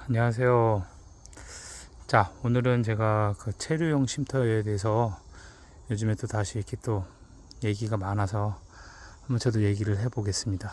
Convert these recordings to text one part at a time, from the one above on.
안녕하세요. 자, 오늘은 제가 그 체류용 쉼터에 대해서 요즘에 또 다시 이렇게 또 얘기가 많아서 한번 저도 얘기를 해보겠습니다.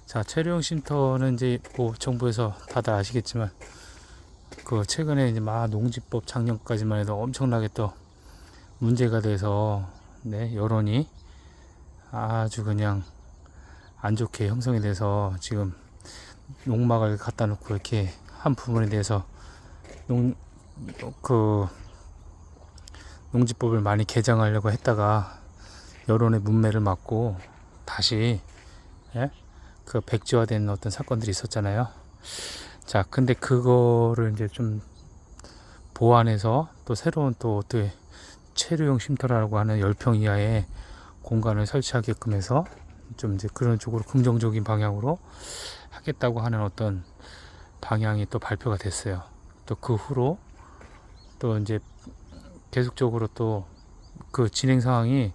자, 체류용 쉼터는 이제 뭐 정부에서 다들 아시겠지만 그 최근에 이제 막 농지법 작년까지만 해도 엄청나게 또 문제가 돼서 네, 여론이 아주 그냥 안 좋게 형성이 돼서 지금 농막을 갖다 놓고 이렇게 한 부분에 대해서 농, 그 농지법을 많이 개정하려고 했다가 여론의 문매를 맞고 다시 예? 그 백지화된 어떤 사건들이 있었잖아요. 자, 근데 그거를 이제 좀 보완해서 또 새로운 또 어떻게 체류용 쉼터라고 하는 10평 이하의 공간을 설치하게끔 해서 좀 이제 그런 쪽으로 긍정적인 방향으로 하겠다고 하는 어떤 방향이 또 발표가 됐어요. 또 그 후로 또 이제 계속적으로 또 그 진행 상황이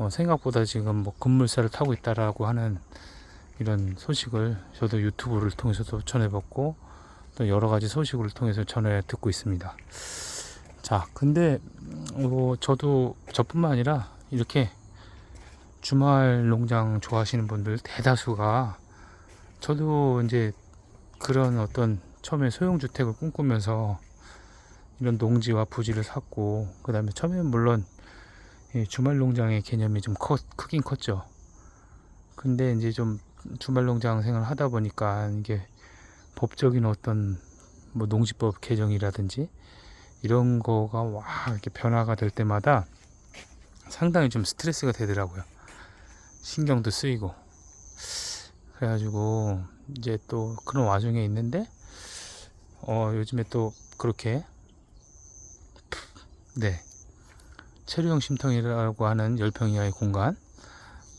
생각보다 지금 뭐 급물살을 타고 있다라고 하는 이런 소식을 저도 유튜브를 통해서도 전해봤고 또 여러 가지 소식을 통해서 전해 듣고 있습니다. 자, 근데 저도 저뿐만 아니라 이렇게 주말 농장 좋아하시는 분들 대다수가 저도 이제 그런 어떤 처음에 소형주택을 꿈꾸면서 이런 농지와 부지를 샀고 그 다음에 처음에는 물론 주말 농장의 개념이 좀 크긴 컸죠. 근데 이제 좀 주말 농장 생활을 하다 보니까 이게 법적인 어떤 뭐 농지법 개정이라든지 이런 거가 와 이렇게 변화가 될 때마다 상당히 좀 스트레스가 되더라고요. 신경도 쓰이고 그래가지고 이제 또 그런 와중에 있는데 요즘에 또 그렇게 네 체류형 쉼터라고 하는 10평 이하의 공간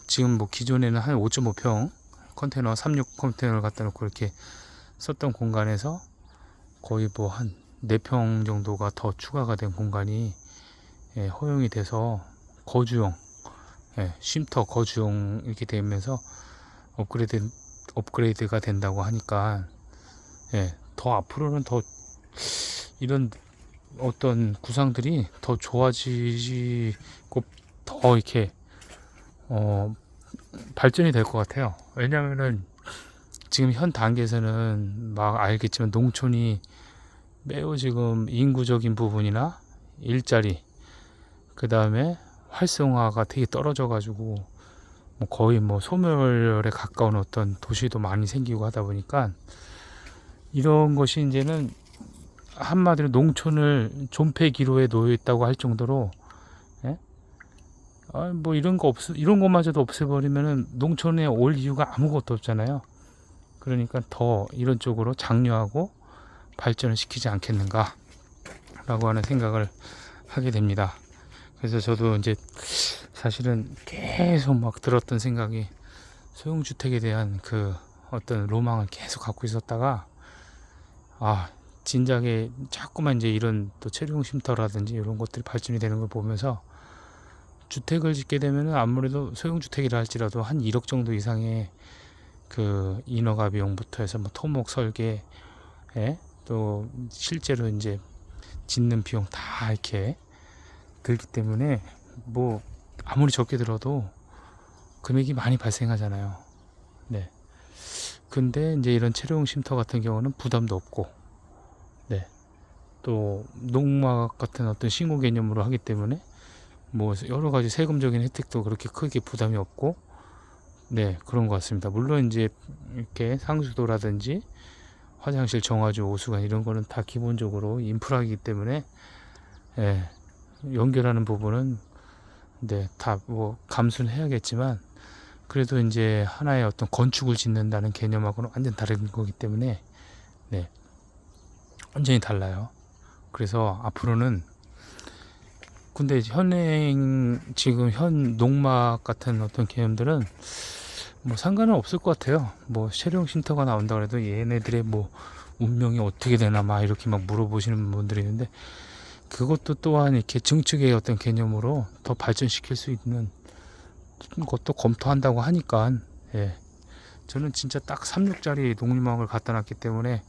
지금 뭐 기존에는 한 5.5평 컨테이너 36 컨테이너를 갖다 놓고 이렇게 썼던 공간에서 거의 뭐 한 4평 정도가 더 추가가 된 공간이 허용이 돼서 거주용 쉼터 거주용 이렇게 되면서 업그레이드가 된다고 하니까 더 앞으로는 더 이런 어떤 구상들이 더 좋아지고 더 이렇게 발전이 될 것 같아요. 왜냐면은 지금 현 단계에서는 막 알겠지만 농촌이 매우 지금 인구적인 부분이나 일자리 그 다음에 활성화가 되게 떨어져 가지고 뭐 거의 뭐 소멸에 가까운 어떤 도시도 많이 생기고 하다 보니까 이런 것이 이제는 한마디로 농촌을 존폐기로에 놓여 있다고 할 정도로 예? 뭐 이런 것마저도 없애버리면은 농촌에 올 이유가 아무것도 없잖아요. 그러니까 더 이런 쪽으로 장려하고 발전을 시키지 않겠는가 라고 하는 생각을 하게 됩니다. 그래서 저도 이제 사실은 계속 막 들었던 생각이 소형주택에 대한 그 어떤 로망을 계속 갖고 있었다가 진작에 자꾸만 이제 이런 또 체류용 쉼터라든지 이런 것들이 발전이 되는 걸 보면서 주택을 짓게 되면은 아무래도 소형주택이라 할지라도 한 1억 정도 이상의 그 인허가 비용부터 해서 뭐 토목 설계 또 실제로 이제 짓는 비용 다 이렇게 들기 때문에 뭐 아무리 적게 들어도 금액이 많이 발생하잖아요. 네. 근데 이제 이런 체류용 쉼터 같은 경우는 부담도 없고, 네. 또 농막 같은 어떤 신고 개념으로 하기 때문에 뭐 여러 가지 세금적인 혜택도 그렇게 크게 부담이 없고, 네, 그런 것 같습니다. 물론 이제 이렇게 상수도라든지 화장실, 정화조, 오수관 이런 거는 다 기본적으로 인프라이기 때문에 예, 연결하는 부분은 네, 다 뭐 감수는 해야겠지만 그래도 이제 하나의 어떤 건축을 짓는다는 개념하고는 완전 다른 거기 때문에 네, 완전히 달라요. 그래서 앞으로는 근데 지금 현 농막 같은 어떤 개념들은 뭐 상관은 없을 것 같아요. 뭐 체령 쉼터가 나온다 그래도 얘네들의 뭐 운명이 어떻게 되나 막 이렇게 막 물어보시는 분들이 있는데 그것도 또한 이렇게 증축의 어떤 개념으로 더 발전시킬 수 있는 것도 검토한다고 하니까 예. 저는 진짜 딱 36짜리 농림막을 갖다 놨기 때문에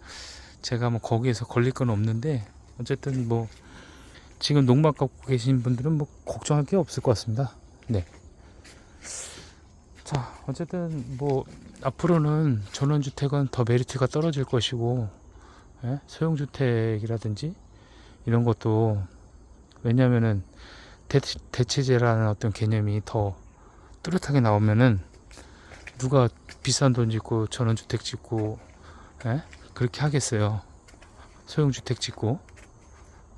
제가 뭐 거기에서 걸릴 건 없는데 어쨌든 뭐 지금 농막 갖고 계신 분들은 뭐 걱정할 게 없을 것 같습니다. 네. 자, 어쨌든 뭐 앞으로는 전원주택은 더 메리트가 떨어질 것이고, 예? 소형주택이라든지 이런 것도, 왜냐면은 대체제라는 어떤 개념이 더 뚜렷하게 나오면은 누가 비싼 돈 짓고 전원주택 짓고, 예? 그렇게 하겠어요. 소형주택 짓고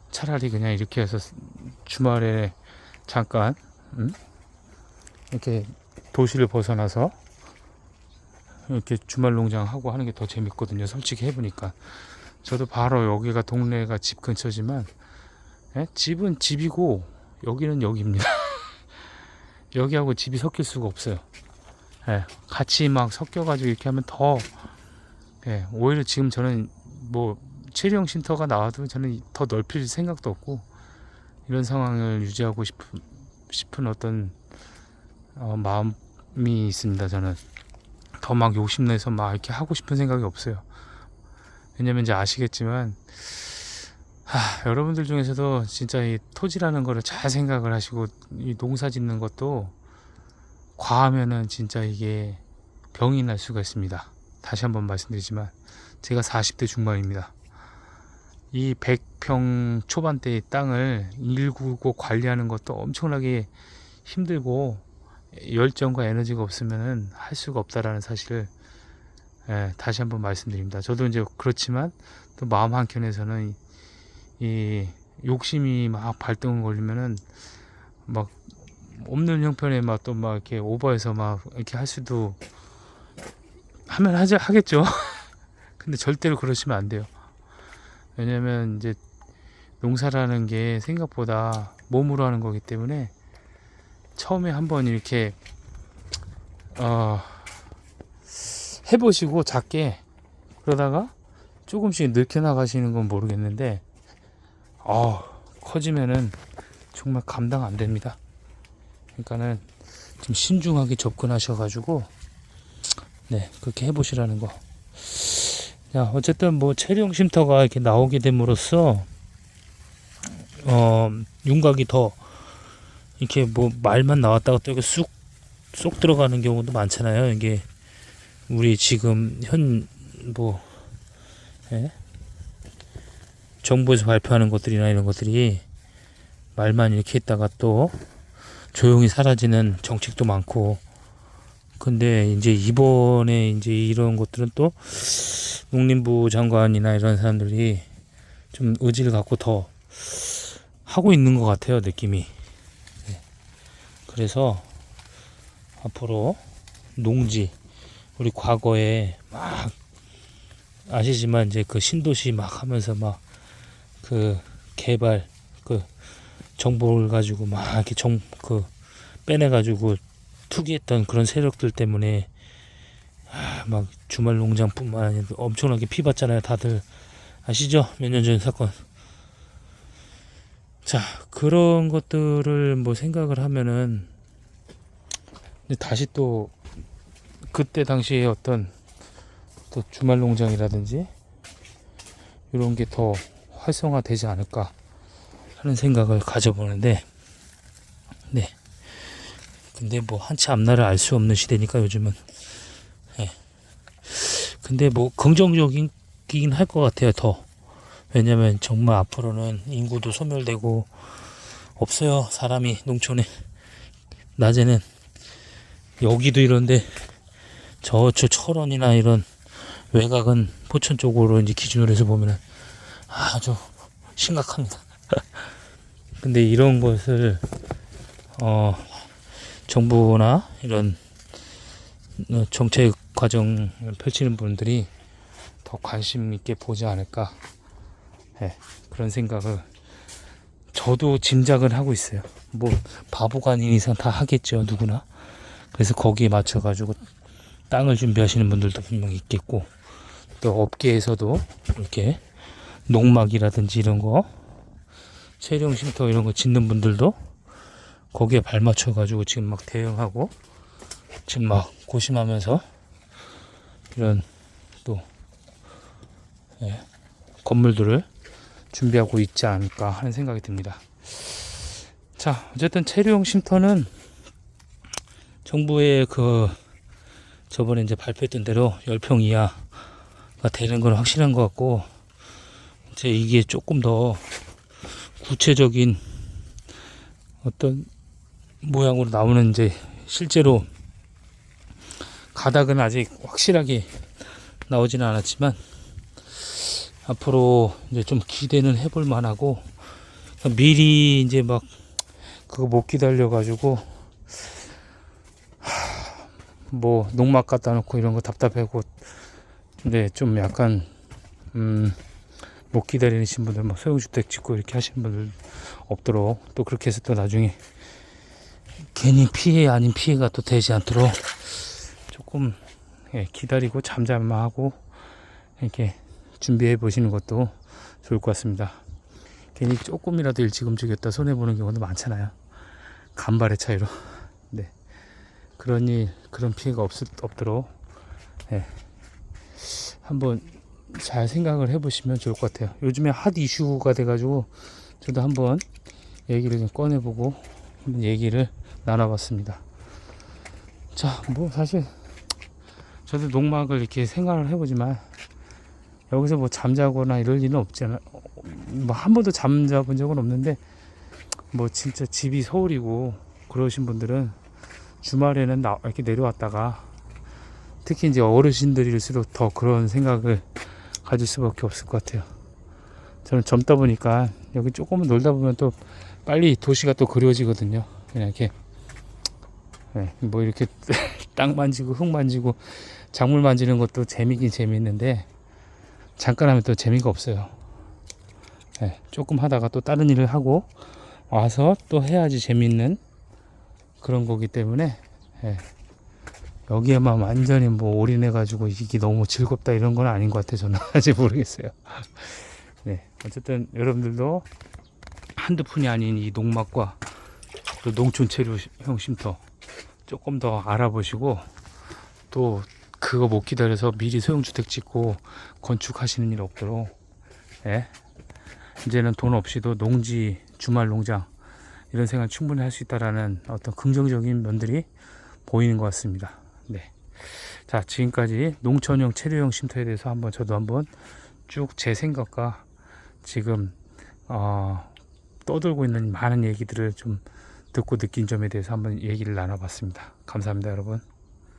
차라리 그냥 이렇게 해서 주말에 잠깐 이렇게 도시를 벗어나서 이렇게 주말 농장하고 하는 게 더 재밌거든요. 솔직히 해보니까 저도 바로 여기가 동네가 집 근처지만, 예? 집은 집이고 여기는 여기입니다. 여기하고 집이 섞일 수가 없어요. 예, 같이 막 섞여가지고 이렇게 하면 더, 예, 오히려 지금 저는 뭐 체리형 쉼터가 나와도 저는 더 넓힐 생각도 없고 이런 상황을 유지하고 싶은 어떤 마음이 있습니다. 저는 더 막 욕심내서 막 이렇게 하고 싶은 생각이 없어요. 왜냐면 이제 아시겠지만, 여러분들 중에서도 진짜 이 토지라는 거를 잘 생각을 하시고 이 농사 짓는 것도 과하면은 진짜 이게 병이 날 수가 있습니다. 다시 한번 말씀드리지만 제가 40대 중반입니다. 이 100평 초반대의 땅을 일구고 관리하는 것도 엄청나게 힘들고 열정과 에너지가 없으면은 할 수가 없다라는 사실을, 예, 다시 한번 말씀드립니다. 저도 이제 그렇지만 또 마음 한켠에서는 이 욕심이 막 발동 걸리면은 막 없는 형편에 막 또 막 이렇게 오버해서 막 이렇게 할 수도 하면 하겠죠. 근데 절대로 그러시면 안 돼요. 왜냐면 이제 농사라는 게 생각보다 몸으로 하는 거기 때문에 처음에 한번 이렇게 해보시고 작게, 그러다가 조금씩 늘켜 나가시는 건 모르겠는데 커지면은 정말 감당 안 됩니다. 그러니까는 좀 신중하게 접근하셔가지고, 네, 그렇게 해보시라는 거. 자, 어쨌든 뭐 체리형 쉼터가 이렇게 나오게 됨으로써 윤곽이 더 이렇게 뭐 말만 나왔다가 또 이렇게 쏙 들어가는 경우도 많잖아요. 이게 우리 지금 예? 정부에서 발표하는 것들이나 이런 것들이 말만 이렇게 했다가 또 조용히 사라지는 정책도 많고. 근데 이제 이번에 이제 이런 것들은 또 농림부 장관이나 이런 사람들이 좀 의지를 갖고 더 하고 있는 것 같아요, 느낌이. 네. 그래서 앞으로 농지, 우리 과거에 막 아시지만 이제 그 신도시 막 하면서 막 그 개발 그 정보를 가지고 막 이렇게 빼내가지고 투기했던 그런 세력들 때문에 막 주말 농장뿐만 아니라 엄청나게 피봤잖아요. 다들 아시죠? 몇 년 전 사건. 자, 그런 것들을 뭐 생각을 하면은 다시 또 그때 당시에 어떤 또 주말 농장이라든지 이런 게 더 활성화되지 않을까 하는 생각을 가져보는데, 네. 근데 뭐 한치 앞날을 알 수 없는 시대니까 요즘은. 네. 근데 뭐 긍정적이긴 할 것 같아요, 더. 왜냐면 정말 앞으로는 인구도 소멸되고 없어요, 사람이 농촌에. 낮에는 여기도 이런데 저쪽 철원이나 이런 외곽은 포천 쪽으로 이제 기준으로 해서 보면은 아주 심각합니다. 근데 이런 것을 정부나 이런 정책 과정을 펼치는 분들이 더 관심 있게 보지 않을까, 네, 그런 생각을 저도 짐작을 하고 있어요. 뭐 바보가 아닌 이상 다 하겠죠, 누구나. 그래서 거기에 맞춰 가지고 땅을 준비하시는 분들도 분명히 있겠고, 또 업계에서도 이렇게 농막이라든지 이런 거 체리형 쉼터 이런 거 짓는 분들도 거기에 발맞춰 가지고 지금 막 대응하고 지금 막 고심하면서 이런 또, 예, 건물들을 준비하고 있지 않을까 하는 생각이 듭니다. 자, 어쨌든 체류용 쉼터는 정부의 저번에 이제 발표했던 대로 10평 이하가 되는 건 확실한 것 같고, 이제 이게 조금 더 구체적인 어떤 모양으로 나오는, 이제 실제로 가닥은 아직 확실하게 나오지는 않았지만 앞으로 이제 좀 기대는 해볼 만하고, 미리 이제 막 그거 못 기다려 가지고 뭐 농막 갖다 놓고 이런 거 답답하고, 근데 좀 약간 못 기다리신 분들, 뭐 소형주택 짓고 이렇게 하시는 분들 없도록, 또 그렇게 해서 또 나중에 괜히 피해 아닌 피해가 또 되지 않도록 조금 기다리고 잠잠하고 이렇게 준비해 보시는 것도 좋을 것 같습니다. 괜히 조금이라도 일찍 움직였다 손해 보는 경우도 많잖아요. 간발의 차이로. 네. 그런 피해가 없도록 한번 잘 생각을 해보시면 좋을 것 같아요. 요즘에 핫 이슈가 돼가지고 저도 한번 얘기를 좀 꺼내보고 한번 얘기를 나눠봤습니다. 자, 뭐 사실 저도 농막을 이렇게 생각을 해보지만 여기서 뭐 잠자거나 이럴 일은 없잖아. 뭐 한 번도 잠자본 적은 없는데, 뭐 진짜 집이 서울이고 그러신 분들은 주말에는 이렇게 내려왔다가, 특히 이제 어르신들일수록 더 그런 생각을 가질 수밖에 없을 것 같아요. 저는 젊다 보니까 여기 조금만 놀다 보면 또 빨리 도시가 또 그리워지거든요. 그냥 이렇게 뭐 이렇게 땅 만지고 흙 만지고 작물 만지는 것도 재미긴 재미있는데 잠깐 하면 또 재미가 없어요. 조금 하다가 또 다른 일을 하고 와서 또 해야지 재미있는 그런 거기 때문에 여기에만 완전히 뭐 올인해가지고 이게 너무 즐겁다 이런 건 아닌 것 같아요. 저는 아직 모르겠어요. 네, 어쨌든 여러분들도 한두 푼이 아닌 이 농막과 또 농촌 체류형 쉼터 조금 더 알아보시고, 또 그거 못 기다려서 미리 소형주택 짓고 건축하시는 일 없도록, 이제는 돈 없이도 농지, 주말 농장 이런 생활 충분히 할 수 있다라는 어떤 긍정적인 면들이 보이는 것 같습니다. 네. 자, 지금까지 농촌형 체류형 쉼터에 대해서 저도 한번 쭉 제 생각과 지금 떠돌고 있는 많은 얘기들을 좀 듣고 느낀 점에 대해서 한번 얘기를 나눠봤습니다. 감사합니다, 여러분.